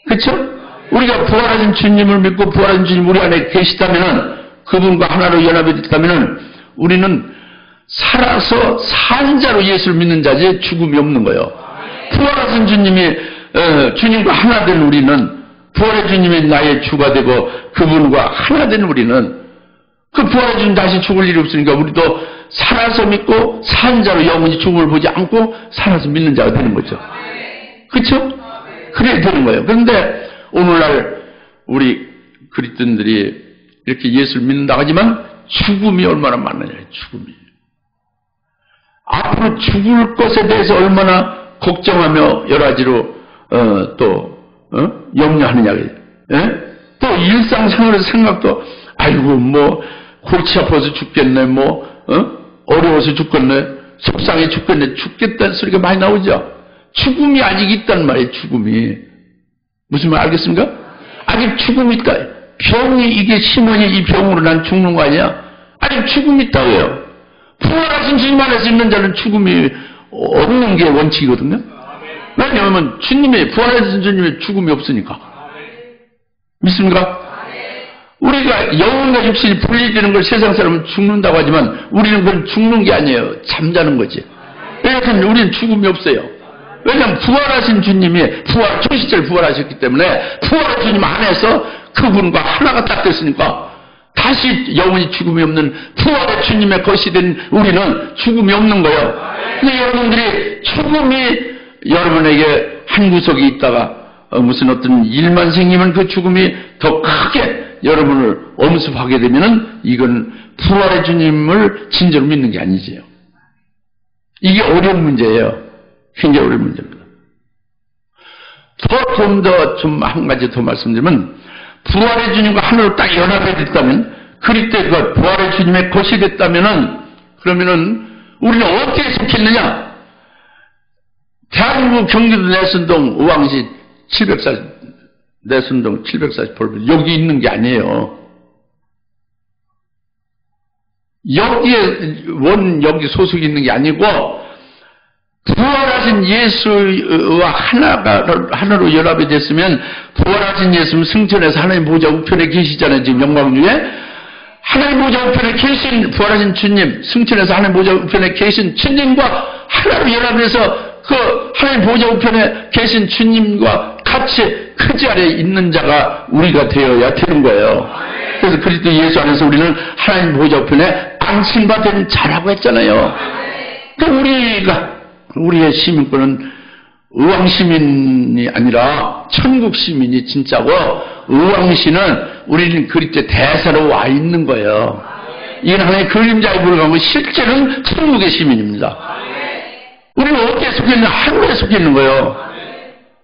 그렇죠? 우리가 부활하신 주님을 믿고 부활하신 주님 우리 안에 계시다면 그분과 하나로 연합이 됐다면 우리는 살아서 산 자로 예수를 믿는 자지 죽음이 없는 거예요. 부활하신 주님이 주님과 하나 된 우리는 부활의 주님이 나의 주가 되고 그분과 하나 된 우리는 그 부활의 주님 다시 죽을 일이 없으니까 우리도 살아서 믿고 산 자로 영원히 죽음을 보지 않고 살아서 믿는 자가 되는 거죠. 그렇죠? 그래야 되는 거예요. 그런데 오늘날 우리 그리스도인들이 이렇게 예수를 믿는다고 하지만 죽음이 얼마나 많느냐. 죽음이. 앞으로 죽을 것에 대해서 얼마나 걱정하며 여러 가지로 염려하느냐. 예? 또 일상생활의 생각도 아이고 뭐 골치 아파서 죽겠네, 어려워서 죽겠네, 속상해 죽겠네, 죽겠다는 소리가 많이 나오죠. 죽음이 아직 있단 말이에요. 죽음이. 무슨 말 알겠습니까? 아직 죽음이 있다. 병이 이게 심하니 이 병으로 난 죽는 거 아니야? 아직 죽음이 있다고요. 부활하신 주님 안에서 있는 자는 죽음이 없는 게 원칙이거든요. 왜냐하면 주님의 부활하신 주님의 죽음이 없으니까. 믿습니까? 우리가 영혼과 육신이 분리되는 걸 세상 사람은 죽는다고 하지만 우리는 그건 죽는 게 아니에요. 잠자는 거지. 왜냐하면 우리는 죽음이 없어요. 왜냐하면 부활하신 주님이 초시절 부활하셨기 때문에 부활의 주님 안에서 그분과 하나가 딱 됐으니까 다시 영원히 죽음이 없는 부활의 주님의 것이 된 우리는 죽음이 없는 거예요. 근데 여러분들이 죽음이 여러분에게 한 구석에 있다가 무슨 어떤 일만 생기면 그 죽음이 더 크게 여러분을 엄습하게 되면은 이건 부활의 주님을 진짜로 믿는 게 아니지요. 이게 어려운 문제예요. 굉장히 어려운 문제입니다. 좀 더 한 가지 더 말씀드리면 부활의 주님과 하나로 딱 연합이 됐다면 그리스도의 것, 부활의 주님의 것이 됐다면은 그러면은 우리는 어떻게 속했느냐? 대한민국 경기도 내순동 의왕시 740 내순동 748번 여기 있는 게 아니에요. 여기 소속이 있는 게 아니고 부활하신 예수와 하나로 연합이 됐으면 부활하신 예수는 승천해서 하나님 보좌 우편에 계시잖아요. 지금 영광중에 하나님 보좌 우편에 계신 부활하신 주님, 승천해서 하나님 보좌 우편에 계신 주님과 하나로 연합해서 그 하나님 보좌 우편에 계신 주님과 같이 그 자리에 있는 자가 우리가 되어야 되는 거예요. 그래서 그리스도 예수 안에서 우리는 하나님 보좌 우편에 안심받은 자라고 했잖아요. 그러니까 우리의 시민권은 의왕시민이 아니라 천국시민이 진짜고 의왕시는 우리는 그리스도의 대사로 와 있는 거예요. 이건 하나의 그림자에 불과하고 실제는 천국의 시민입니다. 우리는 어디에 속해 있는 하늘에 속해 있는 거예요.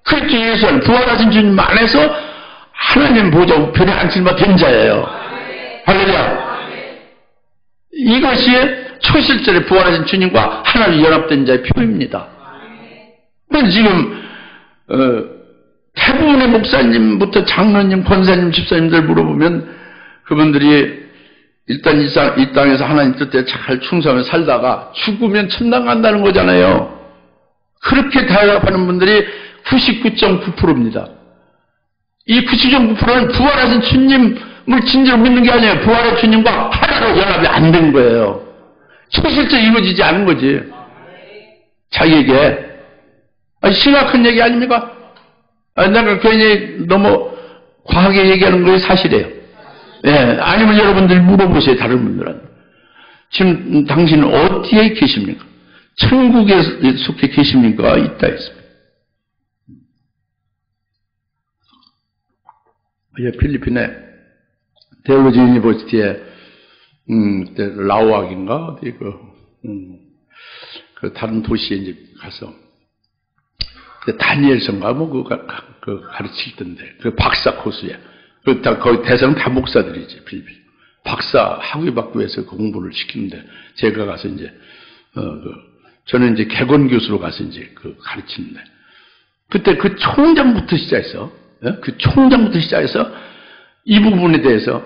그리스도 예수 안에 부활하신 주님 안에서 하나님 보좌 우편에 안심받은 자예요. 할렐루야. 이것이 초실절에 부활하신 주님과 하나로 연합된 자의 표입니다. 지금 대부분의 목사님부터 장로님, 권사님, 집사님들 물어보면 그분들이 일단 이 땅에서 하나님 뜻대로 잘 충성을 살다가 죽으면 천당 간다는 거잖아요. 그렇게 대답하는 분들이 99.9%입니다. 이 99.9%는 부활하신 주님을 진짜로 믿는 게 아니에요. 부활의 주님과 하나로 연합이 안 된 거예요. 초실제 이루어지지 않은 거지. 자기에게. 심각한 얘기 아닙니까? 내가 괜히 너무 과하게 얘기하는 거에 사실이에요. 예, 아니면 여러분들 물어보세요. 다른 분들은. 지금 당신은 어디에 계십니까? 천국에 속해 계십니까? 있다 했습니다. 필리핀의 데올로지 유니버시티에 라오악인가 어디 그 다른 도시에 이제 가서 다니엘서인가 그 가르칠 텐데 그 박사 코스에 거기 대상은 다 목사들이지 필리핀. 박사 학위 받기 위해서 공부를 시키는데 제가 가서 이제 저는 이제 개건 교수로 가서 이제 가르치는데 그때 그 총장부터 시작해서 이 부분에 대해서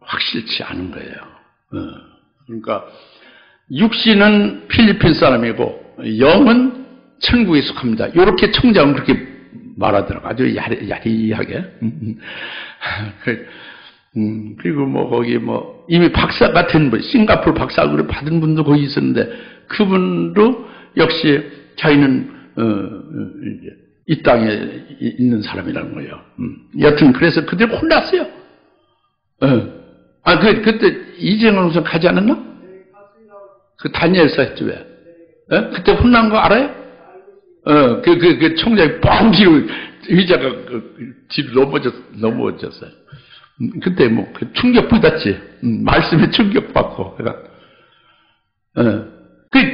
확실치 않은 거예요. 그러니까 육신은 필리핀 사람이고 영은 천국에 속합니다. 이렇게 총장은 그렇게 말하더라고. 아주 야리하게. 그리고 뭐 거기 뭐 이미 박사 같은 분, 싱가포르 박사학위를 받은 분도 거기 있었는데 그분도 역시 자기는 이 땅에 있는 사람이라는 거예요. 여튼 그래서 그들 혼났어요. 그때 이재명 우선 가지 않았나? 그 다니엘서 했지 왜? 그때 혼난 거 알아요? 그 총장이 뻥 뒤로 의자가 뒤로 넘어졌어요. 그때 뭐 충격 받았지. 말씀에 충격 받고.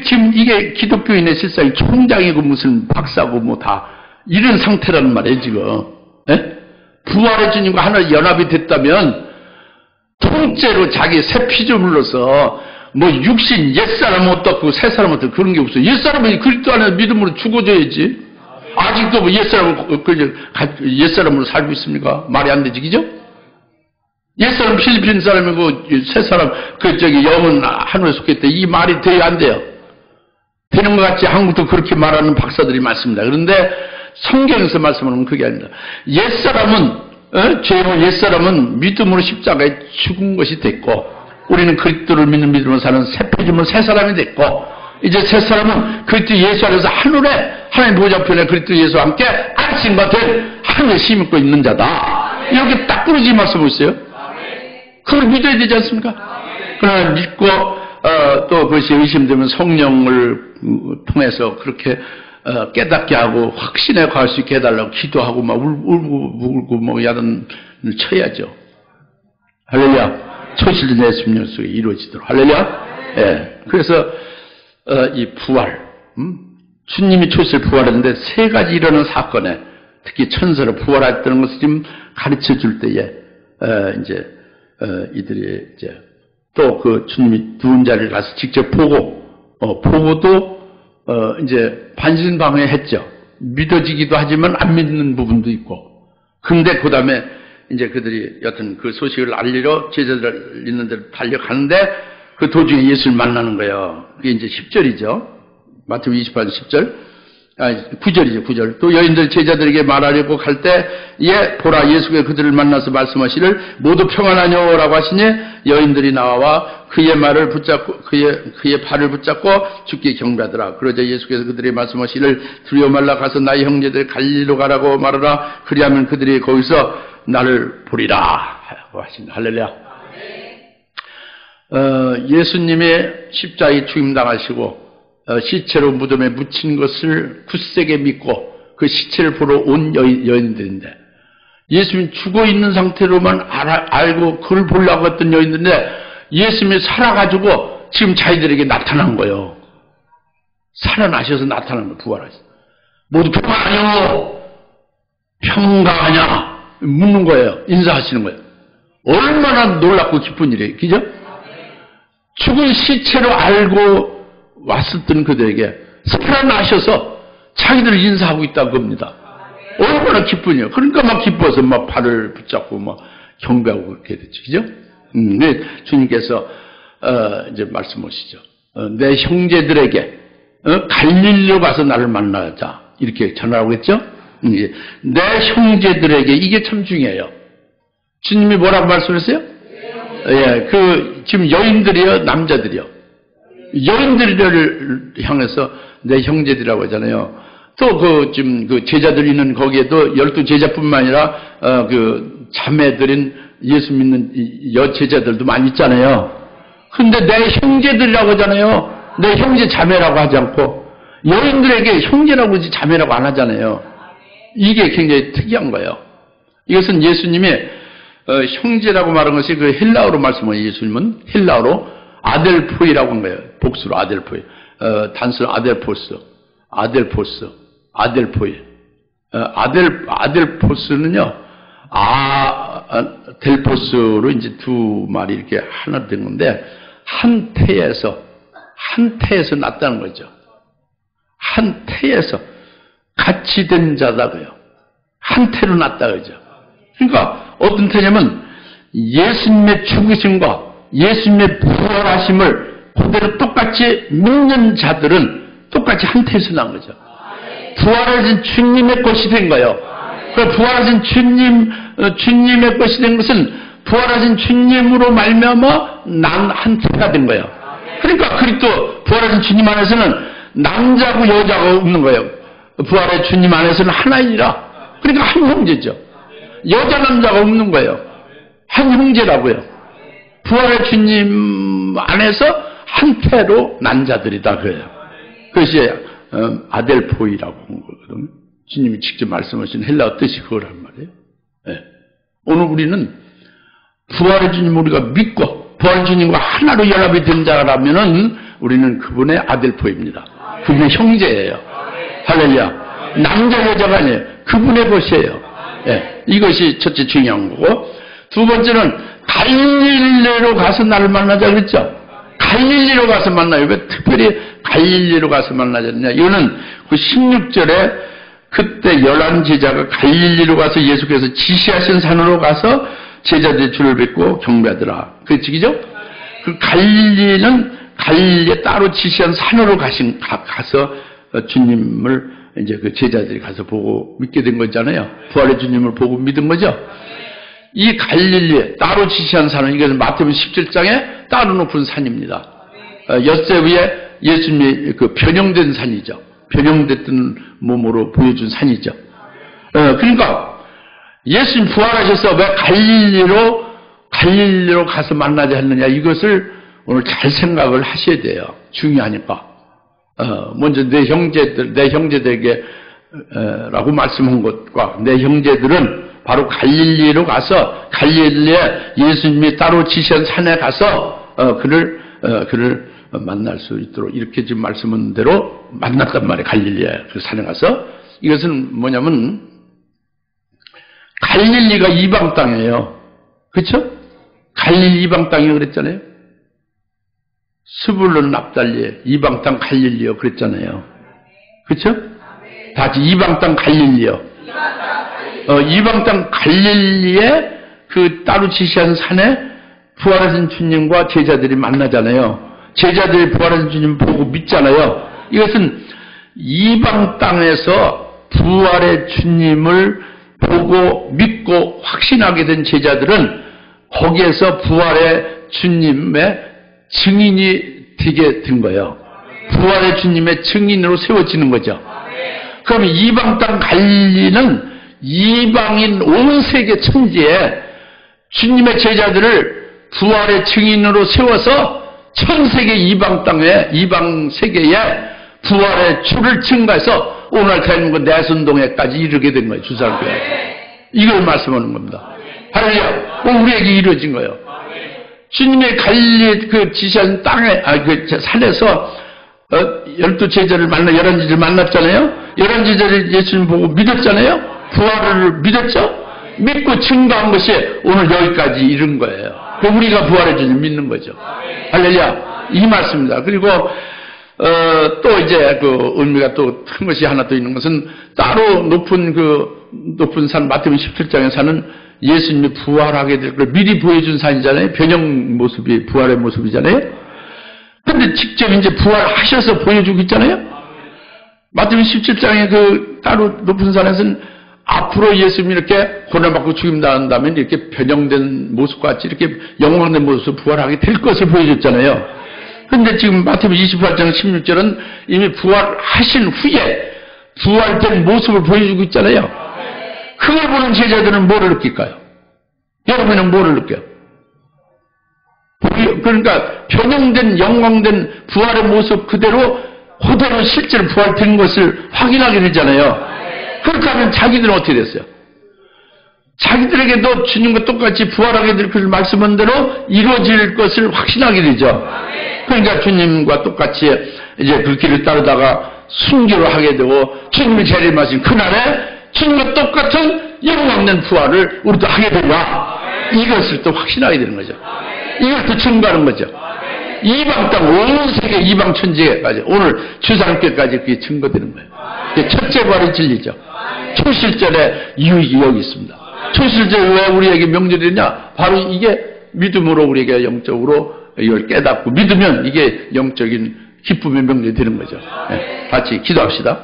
지금 이게 기독교인의 실상이 총장이고 무슨 박사고 뭐 다 이런 상태라는 말이에요 지금. 부활의 주님과 하나 연합이 됐다면 통째로 자기 새 피조물로서 뭐 육신 옛사람 어떻고 새사람 어떻고 그런 게 없어요. 옛사람은 그리스도 안에서 믿음으로 죽어줘야지. 아직도 뭐 옛사람으로 살고 있습니까? 말이 안 되지, 그죠? 옛사람 필리핀 사람이고 새사람 영은 하늘에 속했대. 이 말이 돼야 안 돼요. 되는 것 같지. 한국도 그렇게 말하는 박사들이 많습니다. 그런데 성경에서 말씀하는 건 그게 아닙니다. 죄로 옛사람은 믿음으로 십자가에 죽은 것이 됐고 우리는 그리스도를 믿는 믿음으로 사는 새 피조물 새 사람이 됐고 이제 새 사람은 그리스도 예수 안에서 하늘에 하나님 보좌편에 그리스도 예수와 함께 안식과 된 하늘에 심고 있는 자다. 이렇게 딱 부러지게 말씀하고 있어요. 그걸 믿어야 되지 않습니까? 그러나 믿고 또 그것이 의심되면 성령을 통해서 그렇게 깨닫게 하고 확신에 갈 수 있게 해달라고 기도하고 막 울고 뭐 야단을 쳐야죠. 할렐루야. 초실도 내 심령 속에 이루어지도록. 할렐루야. 예. 그래서 이 부활, 주님이 초실 부활했는데 세 가지 일어나는 사건에 특히 천사로 부활했다는 것을 지금 가르쳐 줄 때에 이들이 이제 또 그 주님이 누운 자리를 가서 직접 보고도 이제 반신방해했죠. 믿어지기도 하지만 안 믿는 부분도 있고. 그런데 그 다음에 이제 그들이 여튼 그 소식을 알리러 제자들 있는 데로 달려가는데 그 도중에 예수를 만나는 거예요. 그게 이제 10절이죠. 마태복음 28장 10절. 9절이죠, 9절. 또 여인들 제자들에게 말하려고 갈 때, 보라, 예수가 그들을 만나서 말씀하시를 모두 평안하뇨 라고 하시니 여인들이 나와 그의 말을 붙잡고, 그의 발을 붙잡고 주께 경배하더라. 그러자 예수께서 그들이 말씀하시를 두려워 말라 가서 나의 형제들 갈릴리로 가라고 말하라. 그리하면 그들이 거기서 나를 보리라. 하고 하신다. 할렐루야. 예수님의 십자가에 죽임당하시고, 시체로 무덤에 묻힌 것을 굳세게 믿고 그 시체를 보러 온 여인들인데 예수님이 죽어있는 상태로만 알고 그걸 보려고 했던 여인들인데 예수님이 살아가지고 지금 자기들에게 나타난 거예요. 살아나셔서 나타난 거예요. 부활하셔서. 모두 평안하냐? 평강하냐? 묻는 거예요. 인사하시는 거예요. 얼마나 놀랍고 기쁜 일이에요. 그죠? 죽은 시체로 알고 왔었던 그들에게 살아나셔서 자기들을 인사하고 있다는 겁니다. 얼마나 기쁘냐. 그러니까 막 기뻐서 막 발을 붙잡고 막 경배하고 그렇게 됐죠. 그죠? 주님께서, 이제 말씀하시죠. 내 형제들에게, 갈릴리로 가서 나를 만나자. 이렇게 전하라고 했죠? 내 형제들에게, 이게 참 중요해요. 주님이 뭐라고 말씀하셨어요? 지금 여인들이요, 남자들이요. 여인들을 향해서 내 형제들이라고 하잖아요. 또 지금 제자들 있는 거기에도 12제자뿐만 아니라, 자매들인 예수 믿는 여제자들도 많이 있잖아요. 근데 내 형제들이라고 하잖아요. 내 형제 자매라고 하지 않고, 여인들에게 형제라고 하지 자매라고 안 하잖아요. 이게 굉장히 특이한 거예요. 이것은 예수님이, 형제라고 말한 것이 그 헬라어로 말씀하신 예수님은 헬라어로 아델포이라고 한 거예요. 복수로 아델포이. 단수로 아델포이. 아델포스는요, 델포스로 이제 두 마리 이렇게 하나 된 건데, 한 태에서 났다는 거죠. 한 태에서 같이 된 자다고요. 한 태로 났다 그죠. 그러니까 어떤 태냐면 예수님의 죽으심과 예수님의 부활하심을 그대로 똑같이 믿는 자들은 똑같이 한 태에서 난 거죠. 부활하신 주님의 것이 된 거예요. 그 부활하신 주님의 것이 된 것은 부활하신 주님으로 말미암아 난 한 태가 된 거예요. 그러니까 그리스도 부활하신 주님 안에서는 남자고 여자가 없는 거예요. 부활의 주님 안에서는 하나이니라. 그러니까 한 형제죠. 여자 남자가 없는 거예요. 한 형제라고요. 부활의 주님 안에서 한 태로 난 자들이다 그래요. 그것이 아델포이라고 한 거거든요. 주님이 직접 말씀하신 헬라어 뜻이 그거란 말이에요. 네. 오늘 우리는 부활의 주님 우리가 믿고 부활의 주님과 하나로 연합이 된 자라면은 우리는 그분의 아델포입니다. 그분의 형제예요. 할렐루야. 남자 여자가 아니에요. 그분의 것이에요. 네. 이것이 첫째 중요한 거고, 두 번째는 갈릴리로 가서 나를 만나자 그랬죠. 갈릴리로 가서 만나요. 왜 특별히 갈릴리로 가서 만나졌냐. 이거는 그 16절에 그때 11 제자가 갈릴리로 가서 예수께서 지시하신 산으로 가서 제자들의 줄을 뵙고 경배하더라. 그 얘기죠? 그 갈릴리에 따로 지시한 산으로 가서 주님을 이제 그 제자들이 가서 보고 믿게 된 거잖아요. 부활의 주님을 보고 믿은 거죠. 이 갈릴리에 따로 지시한 산은 이것은 마태복음 17장에 따로 높은 산입니다. 엿새 위에 예수님이 그 변형된 산이죠. 변형됐던 몸으로 보여준 산이죠. 그러니까 예수님 부활하셔서 왜 갈릴리로 가서 만나자 했느냐, 이것을 오늘 잘 생각을 하셔야 돼요. 중요하니까. 먼저 내 형제들에게 라고 말씀한 것과 내 형제들은 바로 갈릴리로 가서 갈릴리에 예수님이 따로 지시한 산에 가서 그를 만날 수 있도록 이렇게 지금 말씀한 대로 만났단 말이에요. 갈릴리에 그 산에 가서. 이것은 뭐냐면 갈릴리가 이방 땅이에요. 그렇죠? 갈릴리 이방 땅이라고 그랬잖아요. 스불론 납달리 이방 땅 갈릴리요 그랬잖아요. 그렇죠? 다 같이 이방 땅 갈릴리요. 이방 땅 갈릴리에 그 따로 지시한 산에 부활하신 주님과 제자들이 만나잖아요. 제자들이 부활하신 주님 보고 믿잖아요. 이것은 이방 땅에서 부활의 주님을 보고 믿고 확신하게 된 제자들은 거기에서 부활의 주님의 증인이 되게 된 거예요. 부활의 주님의 증인으로 세워지는 거죠. 그러면 이방 땅 갈릴리는 이방인 온 세계 천지에 주님의 제자들을 부활의 증인으로 세워서 전 세계 이방 땅에, 이방 세계에 부활의 주를 증가해서 오늘 대한민국 내순동에까지 이르게 된 거예요. 주사교회. 이걸 말씀하는 겁니다. 할렐루야. 우리에게 이루어진 거예요. 주님의 갈릴리 그 지시한 땅에, 그 산에서 12 제자를 만나 11 제자를 만났잖아요. 11 제자를 예수님 보고 믿었잖아요. 부활을 믿었죠. 믿고 증거한 것이 오늘 여기까지 이른 거예요. 우리가 부활의 주님 믿는 거죠. 할렐루야. 이 말씀입니다. 그리고 또 이제 그 의미가 또 큰 것이 하나 더 있는 것은 따로 높은 산 마태복음 17장에 사는 예수님이 부활하게 될 걸 미리 보여준 산이잖아요. 변형 모습이 부활의 모습이잖아요. 근데 직접 이제 부활하셔서 보여주고 있잖아요. 마태복음 17장에 그 따로 높은 산에서는 앞으로 예수님이 이렇게 고난받고 죽임당한 다음에 이렇게 변형된 모습같이 이렇게 영광된 모습으로 부활하게 될 것을 보여줬잖아요. 근데 지금 마태복음 28장 16절은 이미 부활하신 후에 부활된 모습을 보여주고 있잖아요. 그걸 보는 제자들은 뭐를 느낄까요? 여러분은 뭐를 느껴요? 그러니까 변형된 영광된 부활의 모습 그대로 실제로 부활된 것을 확인하게 되잖아요. 그렇게 하면 자기들은 어떻게 됐어요? 자기들에게도 주님과 똑같이 부활하게 될 것을 말씀한 대로 이루어질 것을 확신하게 되죠. 그러니까 주님과 똑같이 이제 그 길을 따르다가 순교를 하게 되고 주님이 재림하신 그날에 주님과 똑같은 영광된 부활을 우리도 하게 되냐? 이것을 또 확신하게 되는 거죠. 이걸 또 증거하는 거죠. 이방 땅, 온 세계 이방 천지에까지, 오늘 주상교까지 그게 증거되는 거예요. 첫째 부활의 진리죠. 초실절의 유익이 여기 있습니다. 초실절 왜 우리에게 명절이냐? 바로 이게 믿음으로 우리에게 영적으로 이걸 깨닫고 믿으면 이게 영적인 기쁨의 명절이 되는 거죠. 네, 같이 기도합시다.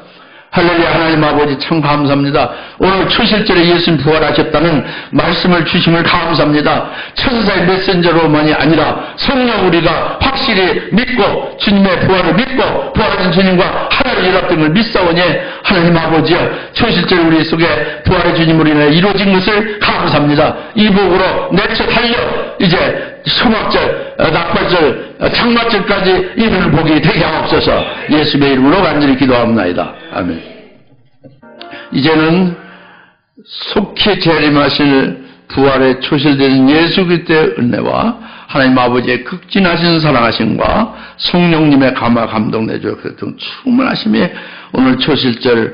할렐루야. 하나님 아버지 참 감사합니다. 오늘 초실절에 예수님 부활하셨다는 말씀을 주심을 감사합니다. 천사의 메신저로만이 아니라 성령 우리가 확실히 믿고 주님의 부활을 믿고 부활하신 주님과 하나님 연합된 걸 믿사오니 하나님 아버지여, 초실절 우리 속에 부활의 주님으로 인해 이루어진 것을 감사합니다. 이 복으로 내쳐 달려 이제 소막절, 낙발절, 장마절까지 이를 복이 되게 하옵소서. 예수의 이름으로 간절히 기도합니다. 아멘. 이제는 속히 재림하실 부활의 초실되는 예수 그리스도의 은혜와 하나님 아버지의 극진하신 사랑하심과 성령님의 감화 감동 내주어 그랬던 충만하심이 오늘 초실절에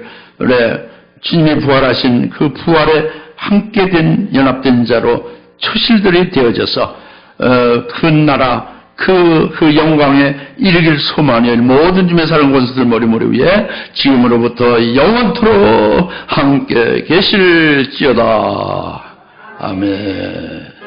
주님이 부활하신 그 부활에 함께 된 연합된 자로 초실들이 되어져서 그 나라, 그 영광에 이르길 소망하니 모든 주의 사는 권수들 머리머리 위에 지금으로부터 영원토록 함께 계실지어다. 아멘.